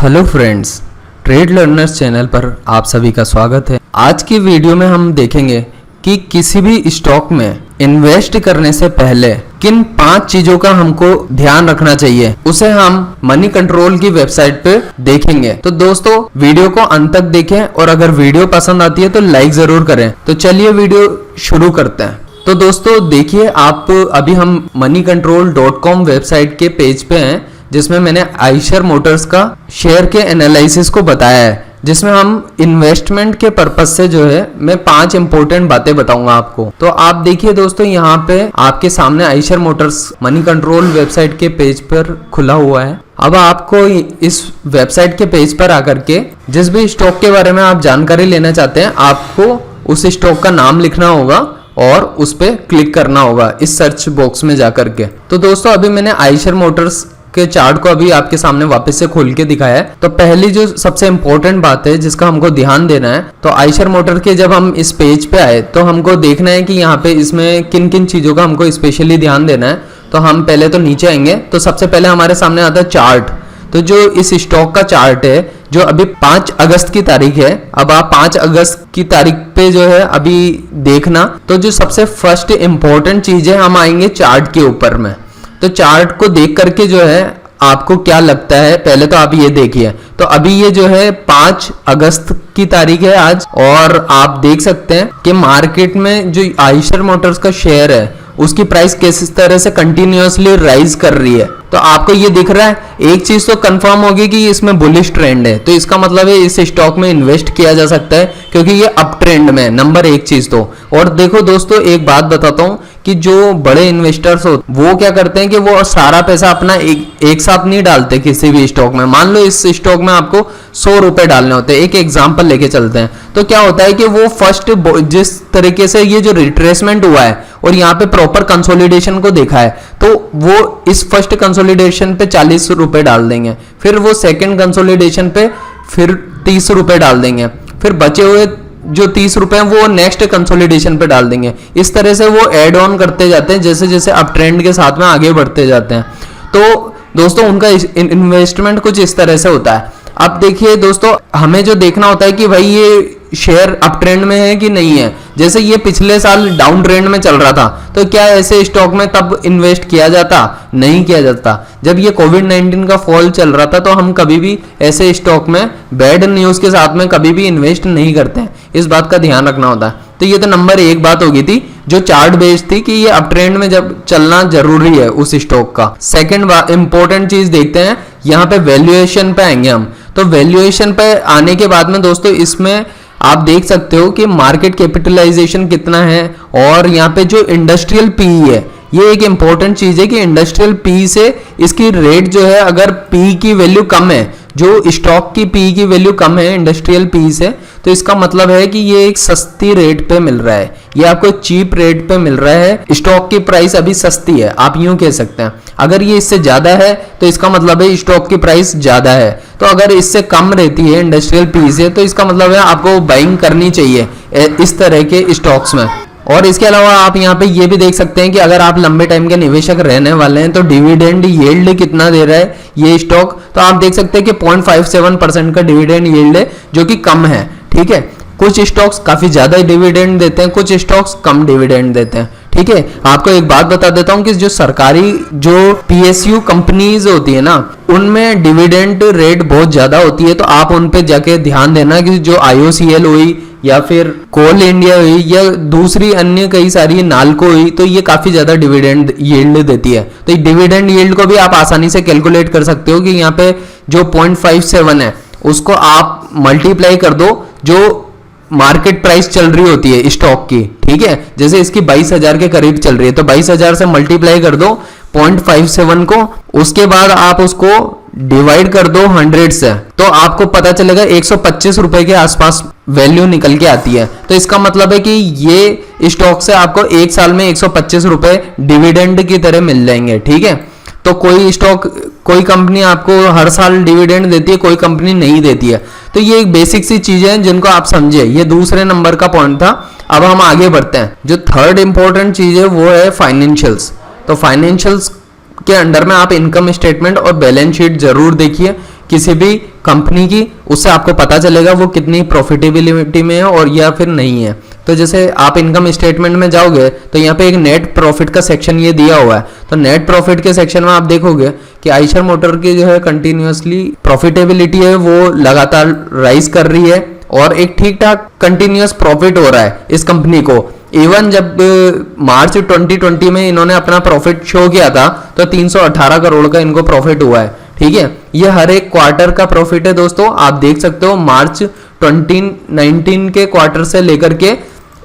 Hello friends, trade learners channel पर आप सभी का स्वागत है। आज की वीडियो में हम देखेंगे कि किसी भी स्टॉक में इन्वेस्ट करने से पहले किन 5 चीजों का हमको ध्यान रखना चाहिए, उसे हम मनी कंट्रोल की वेबसाइट पे देखेंगे। तो दोस्तों वीडियो को अंत तक देखें और अगर वीडियो पसंद आती है तो लाइक जरूर करें। तो चलिए वीडियो शुरू करते हैं। तो दोस्तों देखिए, आप अभी हम moneycontrol.com वेबसाइट के पेज पे हैं, जिसमें मैंने आइशर मोटर्स का शेयर के एनालिसिस को बताया है, जिसमें हम इन्वेस्टमेंट के पर्पज से जो है मैं 5 इंपॉर्टेंट बातें बताऊंगा आपको। तो आप देखिए दोस्तों, यहाँ पे आपके सामने Eicher Motors money control website के पेज पर खुला हुआ है। अब आपको इस वेबसाइट के पेज पर आकर के जिस भी स्टॉक के बारे में आप जानकारी लेना चाहते हैं, आपको उस स्टॉक का नाम लिखना होगा और उस पर क्लिक करना होगा इस सर्च बॉक्स में जाकर के। तो दोस्तों अभी मैंने आइशर मोटर्स के चार्ट को अभी आपके सामने वापस से खोल के दिखाया है। तो पहली जो सबसे इंपॉर्टेंट बात है जिसका हमको ध्यान देना है, तो आइशर मोटर के जब हम इस पेज पे आए तो हमको देखना है कि यहाँ पे इसमें किन किन चीजों का हमको स्पेशली ध्यान देना है। तो हम पहले तो नीचे आएंगे, तो सबसे पहले हमारे सामने आता है चार्ट। तो जो इस स्टॉक का चार्ट है, जो अभी 5 अगस्त की तारीख है, अब आप 5 अगस्त की तारीख पे जो है अभी देखना, तो जो सबसे फर्स्ट इंपॉर्टेंट चीज है, हम आएंगे चार्ट के ऊपर में। तो चार्ट को देख करके जो है आपको क्या लगता है, पहले तो आप ये देखिए। तो अभी ये जो है 5 अगस्त की तारीख है आज, और आप देख सकते हैं कि मार्केट में जो आइशर मोटर्स का शेयर है उसकी प्राइस किस तरह से कंटिन्यूअसली राइज कर रही है। तो आपको ये दिख रहा है, एक चीज तो कंफर्म होगी कि इसमें बुलिश ट्रेंड है, तो इसका मतलब है इस स्टॉक में इन्वेस्ट किया जा सकता है, क्योंकि ये अप ट्रेंड में नंबर 1 चीज तो। और देखो दोस्तों, एक बात बताता हूं कि जो बड़े इन्वेस्टर्स हो वो क्या करते हैं कि वो सारा पैसा अपना एक साथ नहीं डालते किसी भी स्टॉक में। मान लो इस स्टॉक में आपको 100 रुपए डालने होते हैं, एक एग्जांपल लेके चलते हैं। तो क्या होता है कि वो फर्स्ट जिस तरीके से ये जो रिट्रेसमेंट हुआ है और यहाँ पे प्रॉपर कंसोलिडेशन को देखा है, तो वो इस फर्स्ट कंसोलिडेशन पे 40 रुपए डाल देंगे, फिर वो सेकंड कंसोलिडेशन पे फिर 30 रुपए डाल देंगे, फिर बचे हुए जो 30 रुपए हैं वो नेक्स्ट कंसोलिडेशन पे डाल देंगे। इस तरह से वो एड ऑन करते जाते हैं जैसे जैसे अप ट्रेंड के साथ में आगे बढ़ते जाते हैं। तो दोस्तों उनका इन्वेस्टमेंट कुछ इस तरह से होता है। अब देखिए दोस्तों, हमें जो देखना होता है कि भाई ये शेयर अप ट्रेंड में है कि नहीं है। जैसे ये पिछले साल डाउन ट्रेंड में चल रहा था, तो क्या ऐसे स्टॉक में तब इन्वेस्ट किया जाता? नहीं किया जाता। जब ये कोविड-19 का फॉल चल रहा था, तो हम कभी भी ऐसे स्टॉक में बैड न्यूज के साथ में कभी भी इन्वेस्ट नहीं करते हैं। इस बात का ध्यान रखना होता है। तो ये तो नंबर 1 बात हो गई थी, जो चार्ट बेस्ड थी कि ये अप ट्रेंड में जब चलना जरूरी है उस स्टॉक का। सेकंड इंपॉर्टेंट चीज देखते हैं, यहाँ पे वैल्यूएशन पे आएंगे हम। तो वैल्यूएशन पे आने के बाद में दोस्तों इसमें आप देख सकते हो कि मार्केट कैपिटलाइजेशन कितना है, और यहाँ पे जो इंडस्ट्रियल पीई है, ये एक इंपॉर्टेंट चीज है कि इंडस्ट्रियल पी से इसकी रेट जो है, अगर पी की वैल्यू कम है, जो स्टॉक की पी की वैल्यू कम है इंडस्ट्रियल पी से, तो इसका मतलब है कि ये एक सस्ती रेट पे मिल रहा है, ये आपको चीप रेट पे मिल रहा है। स्टॉक की प्राइस अभी सस्ती है, आप यूं कह सकते हैं। अगर ये इससे ज्यादा है तो इसका मतलब है स्टॉक की प्राइस ज्यादा है। तो अगर इससे कम रहती है इंडस्ट्रियल पी से, तो इसका मतलब है आपको बाइंग करनी चाहिए इस तरह के स्टॉक्स में। और इसके अलावा आप यहाँ पे ये भी देख सकते हैं कि अगर आप लंबे टाइम के निवेशक रहने वाले हैं, तो डिविडेंड यील्ड कितना दे रहा है ये स्टॉक। तो आप देख सकते हैं कि 0.57% का डिविडेंड यील्ड है, जो कि कम है। ठीक है, कुछ स्टॉक्स काफी ज्यादा डिविडेंड देते हैं, कुछ स्टॉक्स कम डिविडेंड देते हैं। ठीक है, आपको एक बात बता देता हूं कि जो सरकारी जो पीएसयू कंपनीज होती है ना, उनमें डिविडेंड रेट बहुत ज्यादा होती है। तो आप उन पे जाके ध्यान देना कि जो IOCL हुई या फिर कोल इंडिया हुई या दूसरी अन्य कई सारी नाल्को हुई, तो ये काफी ज्यादा डिविडेंड यील्ड देती है। तो डिविडेंड यील्ड को भी आप आसानी से कैलकुलेट कर सकते हो कि यहाँ पे जो 0.57 है उसको आप मल्टीप्लाई कर दो जो मार्केट प्राइस चल रही होती है स्टॉक की। ठीक है, जैसे इसकी 22,000 के करीब चल रही है, तो 22,000 से मल्टीप्लाई कर दो 0.57 को, उसके बाद आप उसको डिवाइड कर दो 100 से, तो आपको पता चलेगा 125 रुपए के आसपास वैल्यू निकल के आती है। तो इसका मतलब है कि ये स्टॉक से आपको एक साल में 125 रुपए डिविडेंड की तरह मिल जाएंगे। ठीक है, तो कोई स्टॉक, कोई कंपनी आपको हर साल डिविडेंड देती है, कोई कंपनी नहीं देती है। तो ये एक बेसिक सी चीजें हैं जिनको आप समझे। ये दूसरे नंबर का पॉइंट था। अब हम आगे बढ़ते हैं। जो थर्ड इंपॉर्टेंट चीज है वो है फाइनेंशियल्स। तो फाइनेंशियल्स के अंडर में आप इनकम स्टेटमेंट और बैलेंस शीट जरूर देखिए किसी भी कंपनी की, उससे आपको पता चलेगा वो कितनी प्रॉफिटेबिलिटी में है और या फिर नहीं है। तो जैसे आप इनकम स्टेटमेंट में जाओगे तो यहाँ पे एक नेट प्रॉफिट का सेक्शन ये दिया हुआ है। तो नेट प्रॉफिट के सेक्शन में आप देखोगे कि आयशर मोटर की जो है कंटिन्यूअसली प्रॉफिटेबिलिटी है वो लगातार राइज कर रही है और एक ठीक ठाक कंटिन्यूअस प्रॉफिट हो रहा है इस कंपनी को। इवन जब मार्च 2020 में इन्होंने अपना प्रॉफिट शो किया था तो 318 करोड़ का इनको प्रॉफिट हुआ है। ठीक है, ये हर एक क्वार्टर का प्रॉफिट है दोस्तों। आप देख सकते हो मार्च 2019 के क्वार्टर से लेकर के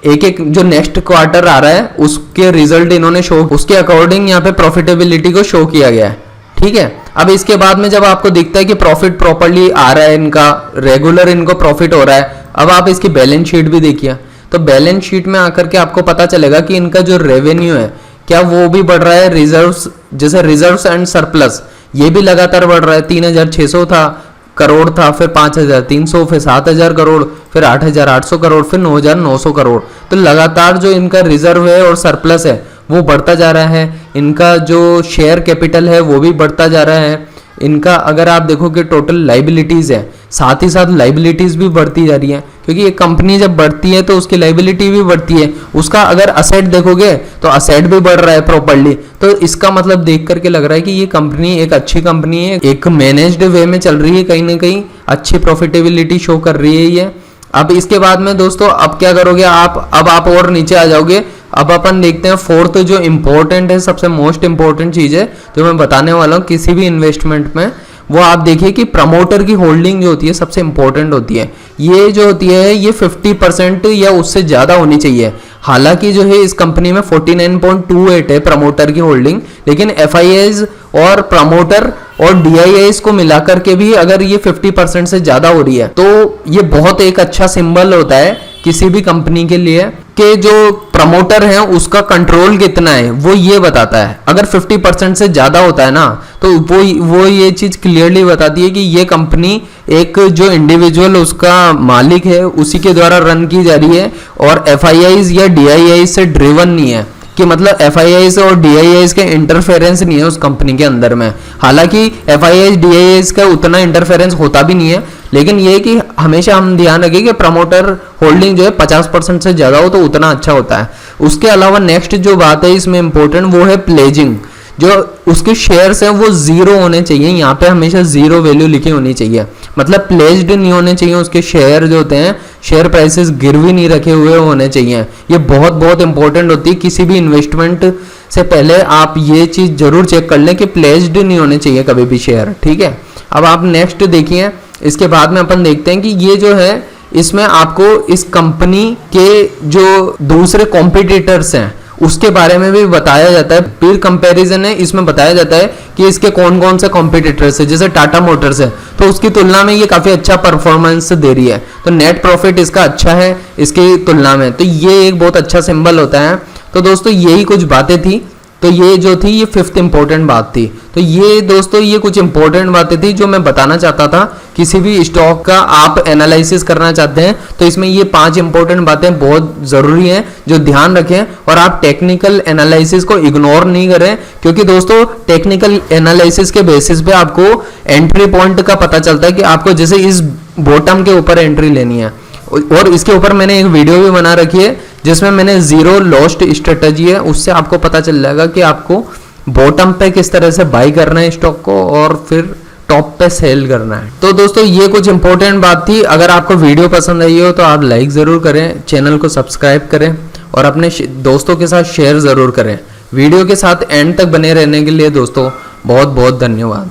एक एक जो नेक्स्ट क्वार्टर आ रहा है उसके रिजल्ट इन्होंने शो, उसके अकॉर्डिंग यहाँ पे प्रॉफिटेबिलिटी को शो किया गया है। ठीक है, अब इसके बाद में जब आपको दिखता है कि प्रॉफिट प्रॉपर्ली आ रहा है, इनका रेगुलर इनको प्रॉफिट हो रहा है, अब आप इसकी बैलेंस शीट भी देखिए। तो बैलेंस शीट में आकर के आपको पता चलेगा कि इनका जो रेवेन्यू है क्या वो भी बढ़ रहा है, रिजर्व्स जैसे रिजर्व्स एंड सरप्लस ये भी लगातार बढ़ रहा है। 3600 था करोड़ था, फिर 5300, फिर 7000 करोड़, फिर 8800 करोड़, फिर 9900 करोड़। तो लगातार जो इनका रिजर्व है और सरप्लस है वो बढ़ता जा रहा है। इनका जो शेयर कैपिटल है वो भी बढ़ता जा रहा है। इनका अगर आप देखो कि टोटल लाइबिलिटीज है, साथ ही साथ लाइबिलिटीज भी बढ़ती जा रही है, क्योंकि एक कंपनी जब बढ़ती है तो उसकी लाइबिलिटी भी बढ़ती है। उसका अगर असेट देखोगे तो असेट भी बढ़ रहा है प्रॉपर्ली। तो इसका मतलब देख करके लग रहा है कि ये कंपनी एक अच्छी कंपनी है, एक मैनेज्ड वे में चल रही है, कहीं ना कहीं अच्छी प्रॉफिटेबिलिटी शो कर रही है ये। अब इसके बाद में दोस्तों अब क्या करोगे आप, अब आप और नीचे आ जाओगे। अब अपन देखते हैं फोर्थ जो इंपॉर्टेंट है, सबसे मोस्ट इंपॉर्टेंट चीज है जो मैं बताने वाला हूँ किसी भी इन्वेस्टमेंट में, वो आप देखिए कि प्रमोटर की होल्डिंग जो होती है सबसे इंपॉर्टेंट होती है। ये जो होती है ये 50% या उससे ज्यादा होनी चाहिए। हालांकि जो है इस कंपनी में 49.28 है प्रमोटर की होल्डिंग, लेकिन FIIs और प्रमोटर और DIIs को मिलाकर के भी अगर ये 50% से ज्यादा हो रही है तो ये बहुत एक अच्छा सिंबल होता है किसी भी कंपनी के लिए कि जो प्रमोटर है उसका कंट्रोल कितना है वो ये बताता है। अगर 50% से ज्यादा होता है ना तो वो ये चीज क्लियरली बताती है कि ये कंपनी एक जो इंडिविजुअल उसका मालिक है उसी के द्वारा रन की जा रही है और FIIs या DIIs से ड्रिवन नहीं है, कि मतलब FIIs और DIIs के इंटरफेरेंस नहीं है उस कंपनी के अंदर में। हालांकि FIIs DIIs का उतना इंटरफेरेंस होता भी नहीं है, लेकिन ये कि हमेशा हम ध्यान रखें कि प्रमोटर होल्डिंग जो है 50% से ज्यादा हो तो उतना अच्छा होता है। उसके अलावा नेक्स्ट जो बात है इसमें इंपॉर्टेंट वो है प्लेजिंग। जो उसके शेयर्स हैं वो 0 होने चाहिए, यहाँ पे हमेशा 0 वैल्यू लिखी होनी चाहिए, मतलब प्लेज्ड नहीं होने चाहिए उसके शेयर जो होते हैं, शेयर प्राइसेस गिरवी नहीं रखे हुए होने चाहिए। ये बहुत बहुत इंपॉर्टेंट होती है, किसी भी इन्वेस्टमेंट से पहले आप ये चीज जरूर चेक कर लें कि प्लेज्ड नहीं होने चाहिए कभी भी शेयर। ठीक है, अब आप नेक्स्ट देखिए। इसके बाद में अपन देखते हैं कि ये जो है इसमें आपको इस कंपनी के जो दूसरे कॉम्पिटिटर्स हैं उसके बारे में भी बताया जाता है। पीर कंपैरिजन है, इसमें बताया जाता है कि इसके कौन कौन से कॉम्पिटिटर्स है। जैसे टाटा मोटर्स है तो उसकी तुलना में ये काफी अच्छा परफॉर्मेंस दे रही है, तो नेट प्रॉफिट इसका अच्छा है इसकी तुलना में, तो ये एक बहुत अच्छा सिंबल होता है। तो दोस्तों यही कुछ बातें थी, तो ये जो थी ये 5th इंपॉर्टेंट बात थी। तो ये दोस्तों ये कुछ इंपॉर्टेंट बातें थी जो मैं बताना चाहता था। किसी भी स्टॉक का आप एनालिसिस करना चाहते हैं तो इसमें ये 5 इंपॉर्टेंट बातें बहुत जरूरी हैं जो ध्यान रखें, और आप टेक्निकल एनालिसिस को इग्नोर नहीं करें, क्योंकि दोस्तों टेक्निकल एनालिसिस के बेसिस पे आपको एंट्री पॉइंट का पता चलता है कि आपको जैसे इस बॉटम के ऊपर एंट्री लेनी है, और इसके ऊपर मैंने एक वीडियो भी बना रखी है जिसमें मैंने जीरो लॉस्ट स्ट्रेटजी है, उससे आपको पता चल जाएगा कि आपको बॉटम पे किस तरह से बाई करना है स्टॉक को और फिर टॉप पे सेल करना है। तो दोस्तों ये कुछ इंपॉर्टेंट बात थी। अगर आपको वीडियो पसंद आई हो तो आप लाइक जरूर करें, चैनल को सब्सक्राइब करें और अपने दोस्तों के साथ शेयर जरूर करें। वीडियो के साथ एंड तक बने रहने के लिए दोस्तों बहुत बहुत धन्यवाद।